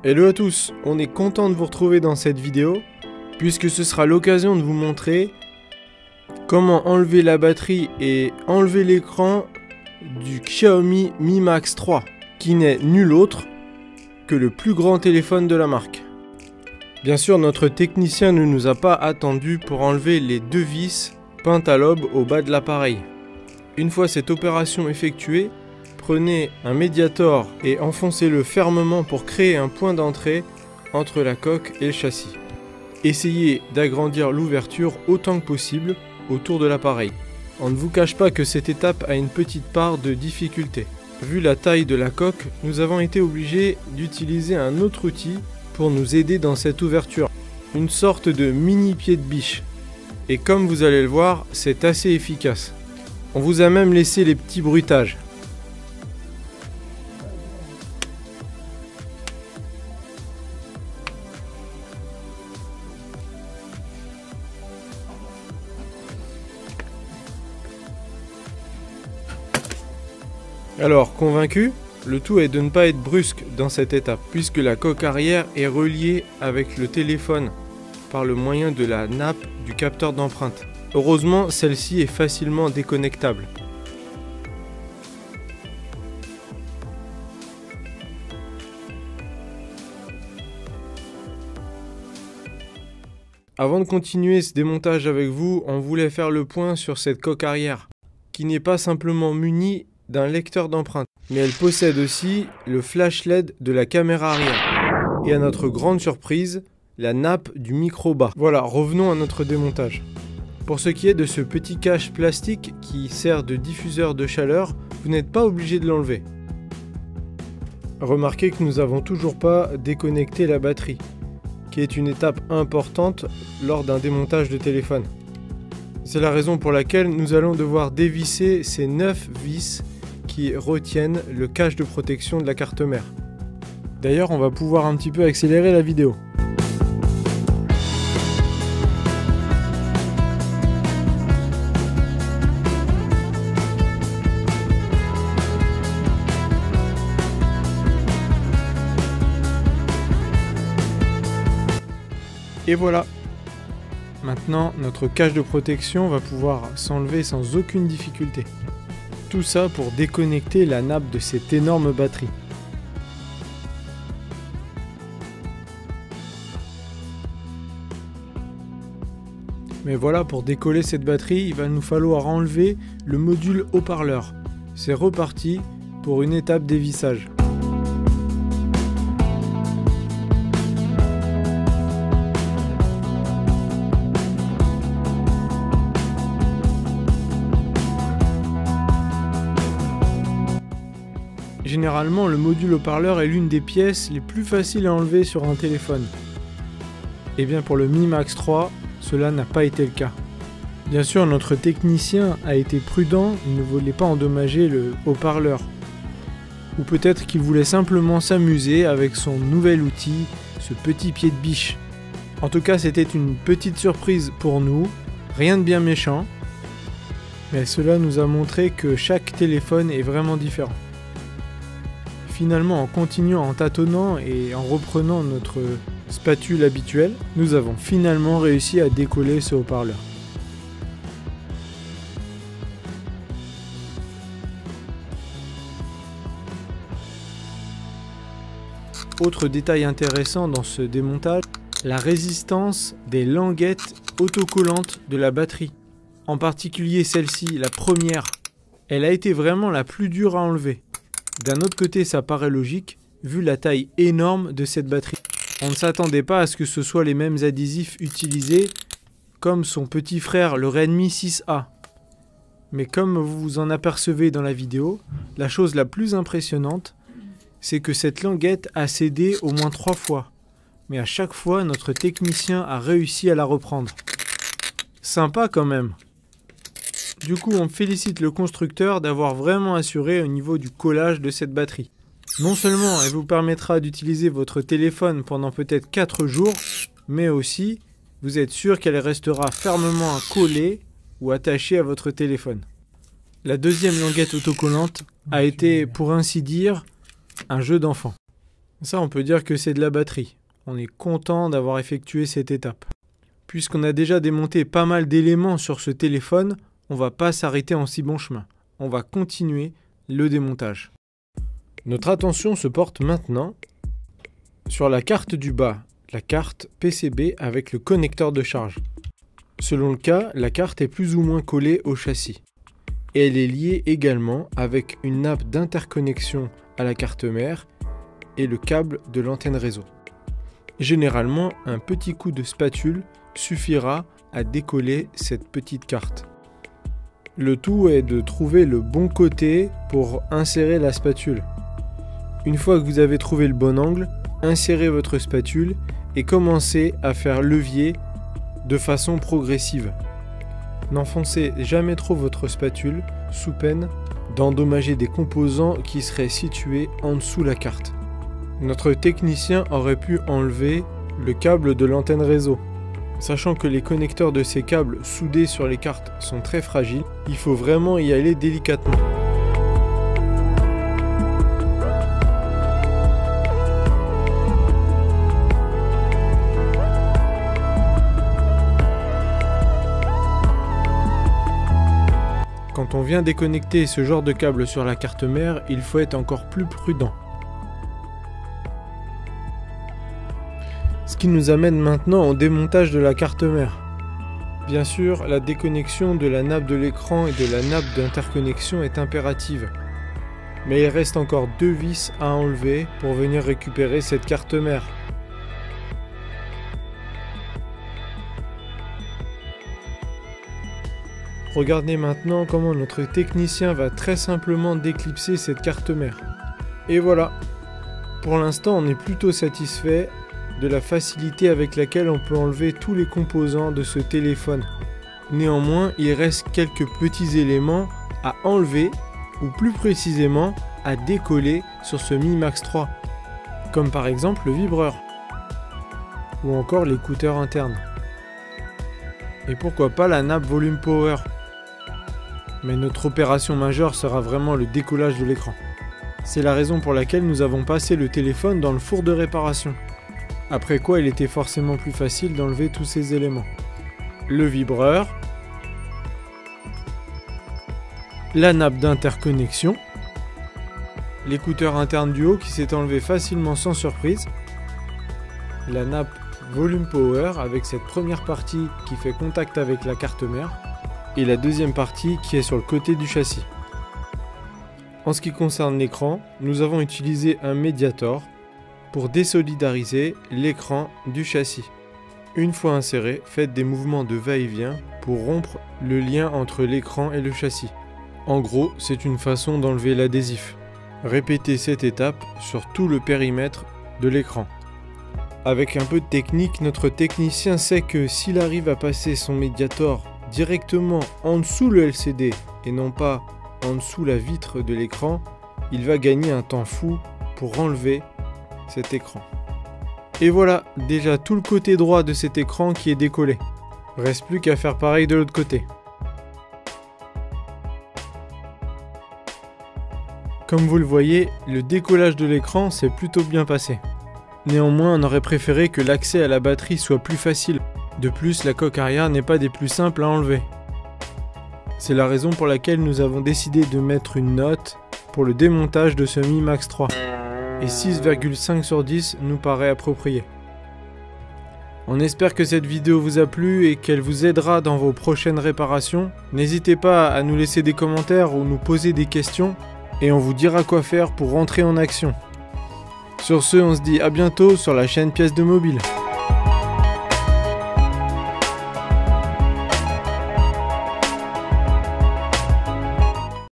Hello à tous, on est content de vous retrouver dans cette vidéo, puisque ce sera l'occasion de vous montrer comment enlever la batterie et enlever l'écran du Xiaomi Mi Max 3, qui n'est nul autre que le plus grand téléphone de la marque. Bien sûr, notre technicien ne nous a pas attendu pour enlever les deux vis peintes à l'aube au bas de l'appareil. Une fois cette opération effectuée, prenez un médiator et enfoncez-le fermement pour créer un point d'entrée entre la coque et le châssis. Essayez d'agrandir l'ouverture autant que possible autour de l'appareil. On ne vous cache pas que cette étape a une petite part de difficulté. Vu la taille de la coque, nous avons été obligés d'utiliser un autre outil pour nous aider dans cette ouverture. Une sorte de mini pied de biche. Et comme vous allez le voir, c'est assez efficace. On vous a même laissé les petits bruitages. Alors, convaincu, le tout est de ne pas être brusque dans cette étape, puisque la coque arrière est reliée avec le téléphone par le moyen de la nappe du capteur d'empreinte. Heureusement, celle-ci est facilement déconnectable. Avant de continuer ce démontage avec vous, on voulait faire le point sur cette coque arrière, qui n'est pas simplement munie d'un lecteur d'empreinte, mais elle possède aussi le flash LED de la caméra arrière. Et à notre grande surprise, la nappe du micro bas. Voilà, revenons à notre démontage. Pour ce qui est de ce petit cache plastique qui sert de diffuseur de chaleur, vous n'êtes pas obligé de l'enlever. Remarquez que nous n'avons toujours pas déconnecté la batterie, qui est une étape importante lors d'un démontage de téléphone. C'est la raison pour laquelle nous allons devoir dévisser ces 9 vis qui retiennent le cache de protection de la carte mère. D'ailleurs, on va pouvoir un petit peu accélérer la vidéo. Et voilà. Maintenant, notre cache de protection va pouvoir s'enlever sans aucune difficulté. Tout ça pour déconnecter la nappe de cette énorme batterie. Mais voilà, pour décoller cette batterie, il va nous falloir enlever le module haut-parleur. C'est reparti pour une étape dévissage. Généralement, le module haut-parleur est l'une des pièces les plus faciles à enlever sur un téléphone. Et bien pour le Mi Max 3, cela n'a pas été le cas. Bien sûr, notre technicien a été prudent, il ne voulait pas endommager le haut-parleur. Ou peut-être qu'il voulait simplement s'amuser avec son nouvel outil, ce petit pied de biche. En tout cas, c'était une petite surprise pour nous, rien de bien méchant. Mais cela nous a montré que chaque téléphone est vraiment différent. Finalement, en continuant, en tâtonnant et en reprenant notre spatule habituelle, nous avons finalement réussi à décoller ce haut-parleur. Autre détail intéressant dans ce démontage, la résistance des languettes autocollantes de la batterie. En particulier celle-ci, la première, elle a été vraiment la plus dure à enlever. D'un autre côté, ça paraît logique, vu la taille énorme de cette batterie. On ne s'attendait pas à ce que ce soit les mêmes adhésifs utilisés comme son petit frère, le Redmi 6A. Mais comme vous vous en apercevez dans la vidéo, la chose la plus impressionnante, c'est que cette languette a cédé au moins 3 fois. Mais à chaque fois, notre technicien a réussi à la reprendre. Sympa quand même. Du coup, on félicite le constructeur d'avoir vraiment assuré au niveau du collage de cette batterie. Non seulement elle vous permettra d'utiliser votre téléphone pendant peut-être 4 jours, mais aussi, vous êtes sûr qu'elle restera fermement collée ou attachée à votre téléphone. La deuxième languette autocollante a été, pour ainsi dire, un jeu d'enfant. Ça, on peut dire que c'est de la batterie. On est content d'avoir effectué cette étape. Puisqu'on a déjà démonté pas mal d'éléments sur ce téléphone, on va pas s'arrêter en si bon chemin. On va continuer le démontage. Notre attention se porte maintenant sur la carte du bas, la carte PCB avec le connecteur de charge. Selon le cas, la carte est plus ou moins collée au châssis. Et elle est liée également avec une nappe d'interconnexion à la carte mère et le câble de l'antenne réseau. Généralement, un petit coup de spatule suffira à décoller cette petite carte. Le tout est de trouver le bon côté pour insérer la spatule. Une fois que vous avez trouvé le bon angle, insérez votre spatule et commencez à faire levier de façon progressive. N'enfoncez jamais trop votre spatule sous peine d'endommager des composants qui seraient situés en dessous de la carte. Notre technicien aurait pu enlever le câble de l'antenne réseau. Sachant que les connecteurs de ces câbles soudés sur les cartes sont très fragiles, il faut vraiment y aller délicatement. Quand on vient déconnecter ce genre de câble sur la carte mère, il faut être encore plus prudent. Ce qui nous amène maintenant au démontage de la carte mère. Bien sûr, la déconnexion de la nappe de l'écran et de la nappe d'interconnexion est impérative. Mais il reste encore 2 vis à enlever pour venir récupérer cette carte mère. Regardez maintenant comment notre technicien va très simplement déclipser cette carte mère. Et voilà. Pour l'instant, on est plutôt satisfait de la facilité avec laquelle on peut enlever tous les composants de ce téléphone. Néanmoins, il reste quelques petits éléments à enlever, ou plus précisément à décoller sur ce Mi Max 3, comme par exemple le vibreur, ou encore l'écouteur interne. Et pourquoi pas la nappe Volume Power. Mais notre opération majeure sera vraiment le décollage de l'écran. C'est la raison pour laquelle nous avons passé le téléphone dans le four de réparation. Après quoi, il était forcément plus facile d'enlever tous ces éléments. Le vibreur, la nappe d'interconnexion, l'écouteur interne du haut qui s'est enlevé facilement sans surprise, la nappe Volume Power avec cette première partie qui fait contact avec la carte mère, et la deuxième partie qui est sur le côté du châssis. En ce qui concerne l'écran, nous avons utilisé un médiator pour désolidariser l'écran du châssis. Une fois inséré, faites des mouvements de va-et-vient pour rompre le lien entre l'écran et le châssis. En gros, c'est une façon d'enlever l'adhésif. Répétez cette étape sur tout le périmètre de l'écran. Avec un peu de technique, notre technicien sait que s'il arrive à passer son médiator directement en dessous le LCD et non pas en dessous la vitre de l'écran, il va gagner un temps fou pour enlever cet écran. Et voilà, déjà tout le côté droit de cet écran qui est décollé. Reste plus qu'à faire pareil de l'autre côté. Comme vous le voyez, le décollage de l'écran s'est plutôt bien passé. Néanmoins, on aurait préféré que l'accès à la batterie soit plus facile. De plus, la coque arrière n'est pas des plus simples à enlever. C'est la raison pour laquelle nous avons décidé de mettre une note pour le démontage de ce Mi Max 3. Et 6,5 sur 10 nous paraît approprié. On espère que cette vidéo vous a plu et qu'elle vous aidera dans vos prochaines réparations. N'hésitez pas à nous laisser des commentaires ou nous poser des questions et on vous dira quoi faire pour rentrer en action. Sur ce, on se dit à bientôt sur la chaîne Pièces de Mobile.